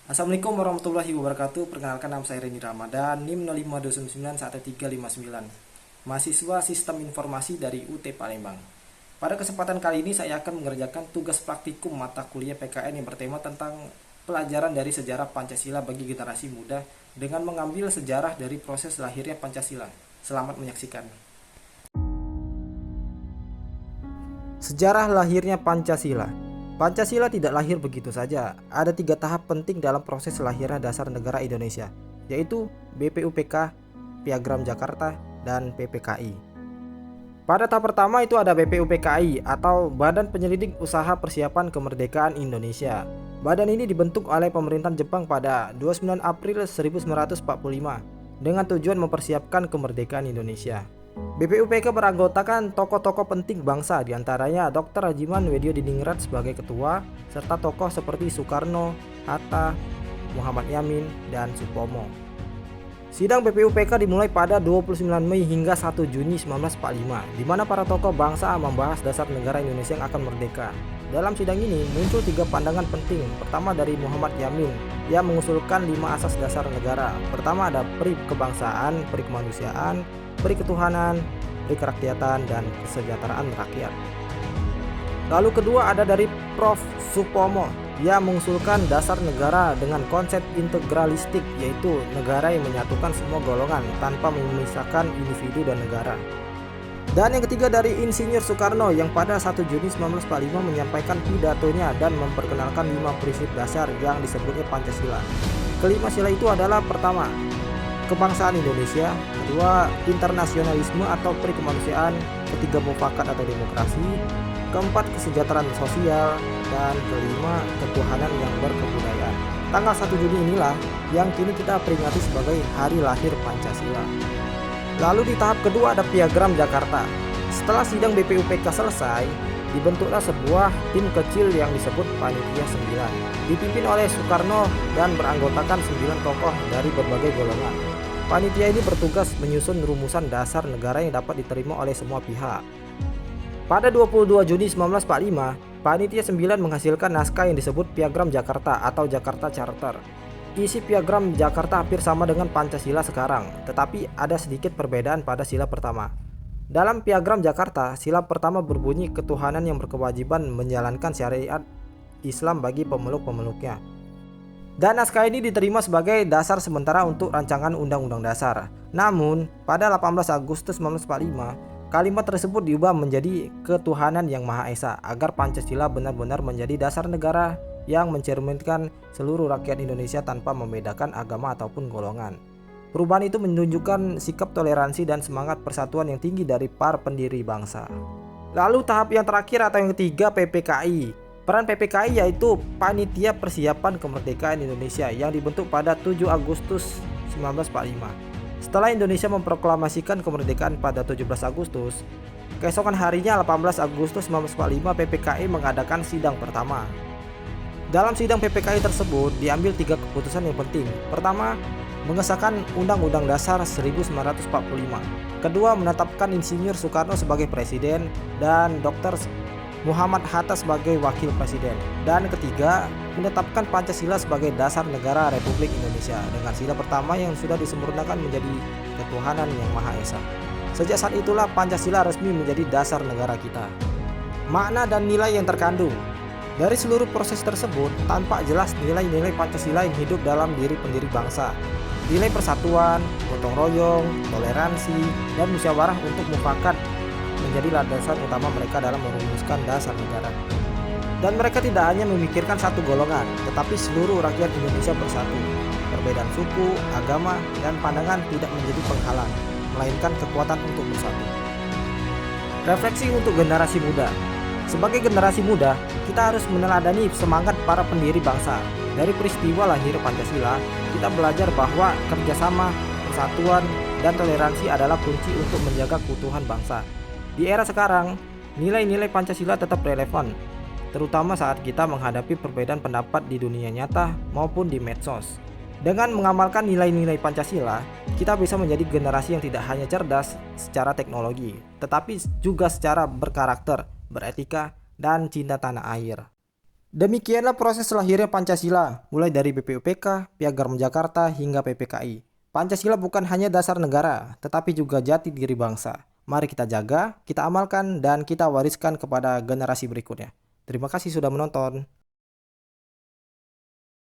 Assalamualaikum warahmatullahi wabarakatuh. Perkenalkan, nama saya Reni Ramadan, NIM 05291359, mahasiswa Sistem Informasi dari UT Palembang. Pada kesempatan kali ini saya akan mengerjakan tugas praktikum mata kuliah PKN yang bertema tentang pelajaran dari sejarah Pancasila bagi generasi muda dengan mengambil sejarah dari proses lahirnya Pancasila. Selamat menyaksikan. Sejarah lahirnya Pancasila. Pancasila tidak lahir begitu saja. Ada 3 tahap penting dalam proses lahirnya dasar negara Indonesia, yaitu BPUPK, Piagam Jakarta, dan PPKI. Pada tahap pertama itu ada BPUPKI atau Badan Penyelidik Usaha Persiapan Kemerdekaan Indonesia. Badan ini dibentuk oleh pemerintahan Jepang pada 29 April 1945 dengan tujuan mempersiapkan kemerdekaan Indonesia. BPUPK beranggotakan tokoh-tokoh penting bangsa, diantaranya Dr. Rajiman Weddiodiningrat sebagai ketua, serta tokoh seperti Soekarno, Hatta, Muhammad Yamin, dan Supomo. Sidang BPUPK dimulai pada 29 Mei hingga 1 Juni 1945, di mana para tokoh bangsa membahas dasar negara Indonesia yang akan merdeka. Dalam sidang ini muncul 3 pandangan penting. Pertama dari Muhammad Yamin yang mengusulkan 5 asas dasar negara. Pertama ada pri kebangsaan, pri kemanusiaan, pri ketuhanan, pri kerakyatan, dan kesejahteraan rakyat. Lalu kedua ada dari Prof. Supomo yang mengusulkan dasar negara dengan konsep integralistik, yaitu negara yang menyatukan semua golongan tanpa memisahkan individu dan negara. Dan yang ketiga dari Insinyur Soekarno yang pada 1 Juni 1945 menyampaikan pidatonya dan memperkenalkan 5 prinsip dasar yang disebutnya Pancasila. Kelima sila itu adalah: pertama, kebangsaan Indonesia; kedua, internasionalisme atau pri kemanusiaan; ketiga, mufakat atau demokrasi; keempat, kesejahteraan sosial; dan kelima, ketuhanan yang berkebudayaan. Tanggal 1 Juni inilah yang kini kita peringati sebagai hari lahir Pancasila. Lalu di tahap kedua ada Piagam Jakarta. Setelah sidang BPUPK selesai, dibentuklah sebuah tim kecil yang disebut Panitia 9, dipimpin oleh Soekarno dan beranggotakan 9 tokoh dari berbagai golongan. Panitia ini bertugas menyusun rumusan dasar negara yang dapat diterima oleh semua pihak. Pada 22 Juni 1945, Panitia 9 menghasilkan naskah yang disebut Piagam Jakarta atau Jakarta Charter. Isi Piagam Jakarta hampir sama dengan Pancasila sekarang, tetapi ada sedikit perbedaan pada sila pertama. Dalam Piagam Jakarta, sila pertama berbunyi ketuhanan yang berkewajiban menjalankan syariat Islam bagi pemeluk-pemeluknya. Dan naskah ini diterima sebagai dasar sementara untuk rancangan Undang-Undang Dasar. Namun, pada 18 Agustus 1945, kalimat tersebut diubah menjadi ketuhanan yang Maha Esa agar Pancasila benar-benar menjadi dasar negara yang mencerminkan seluruh rakyat Indonesia tanpa membedakan agama ataupun golongan. Perubahan itu menunjukkan sikap toleransi dan semangat persatuan yang tinggi dari para pendiri bangsa. Lalu tahap yang terakhir atau yang ketiga, PPKI. Peran PPKI yaitu Panitia Persiapan Kemerdekaan Indonesia yang dibentuk pada 7 Agustus 1945. Setelah Indonesia memproklamasikan kemerdekaan pada 17 Agustus, keesokan harinya 18 Agustus 1945 PPKI mengadakan sidang pertama. Dalam sidang PPKI tersebut diambil 3 keputusan yang penting. Pertama, mengesahkan Undang-Undang Dasar 1945. Kedua, menetapkan Insinyur Soekarno sebagai presiden dan Dr. Muhammad Hatta sebagai wakil presiden. Dan ketiga, menetapkan Pancasila sebagai dasar negara Republik Indonesia dengan sila pertama yang sudah disempurnakan menjadi ketuhanan yang Maha Esa. Sejak saat itulah Pancasila resmi menjadi dasar negara kita. Makna dan nilai yang terkandung dari seluruh proses tersebut tampak jelas nilai-nilai Pancasila yang hidup dalam diri pendiri bangsa. Nilai persatuan, gotong royong, toleransi, dan musyawarah untuk mufakat menjadi landasan utama mereka dalam merumuskan dasar negara. Dan mereka tidak hanya memikirkan satu golongan, tetapi seluruh rakyat Indonesia bersatu. Perbedaan suku, agama, dan pandangan tidak menjadi penghalang, melainkan kekuatan untuk bersatu. Refleksi untuk generasi muda. Sebagai generasi muda, kita harus meneladani semangat para pendiri bangsa. Dari peristiwa lahir Pancasila, kita belajar bahwa kerjasama, persatuan, dan toleransi adalah kunci untuk menjaga keutuhan bangsa. Di era sekarang, nilai-nilai Pancasila tetap relevan, terutama saat kita menghadapi perbedaan pendapat di dunia nyata maupun di medsos. Dengan mengamalkan nilai-nilai Pancasila, kita bisa menjadi generasi yang tidak hanya cerdas secara teknologi, tetapi juga secara berkarakter, beretika, dan cinta tanah air. Demikianlah proses lahirnya Pancasila, mulai dari BPUPK, Piagam Jakarta, hingga PPKI. Pancasila bukan hanya dasar negara, tetapi juga jati diri bangsa. Mari kita jaga, kita amalkan, dan kita wariskan kepada generasi berikutnya. Terima kasih sudah menonton.